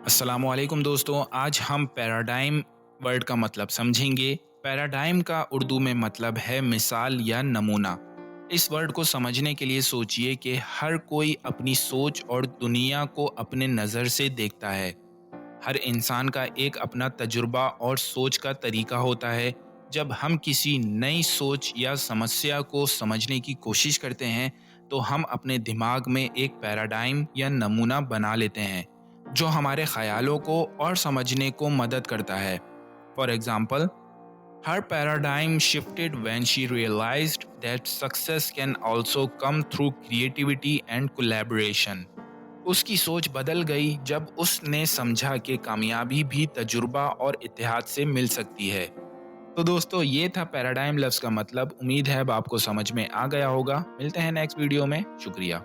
अस्सलामुअलैकुम दोस्तों, आज हम पैराडाइम वर्ड का मतलब समझेंगे। पैराडाइम का उर्दू में मतलब है मिसाल या नमूना। इस वर्ड को समझने के लिए सोचिए कि हर कोई अपनी सोच और दुनिया को अपने नज़र से देखता है। हर इंसान का एक अपना तजुर्बा और सोच का तरीका होता है। जब हम किसी नई सोच या समस्या को समझने की कोशिश करते हैं, तो हम अपने दिमाग में एक पैराडाइम या नमूना बना लेते हैं, जो हमारे ख्यालों को और समझने को मदद करता है। For example, her paradigm shifted when she realized that success can also come through creativity and collaboration. उसकी सोच बदल गई जब उसने समझा कि कामयाबी भी तजुर्बा और इत्तेहाद से मिल सकती है। तो दोस्तों, ये था पैराडाइम लफ्ज़ का मतलब। उम्मीद है अब आपको समझ में आ गया होगा। मिलते हैं नेक्स्ट वीडियो में। शुक्रिया।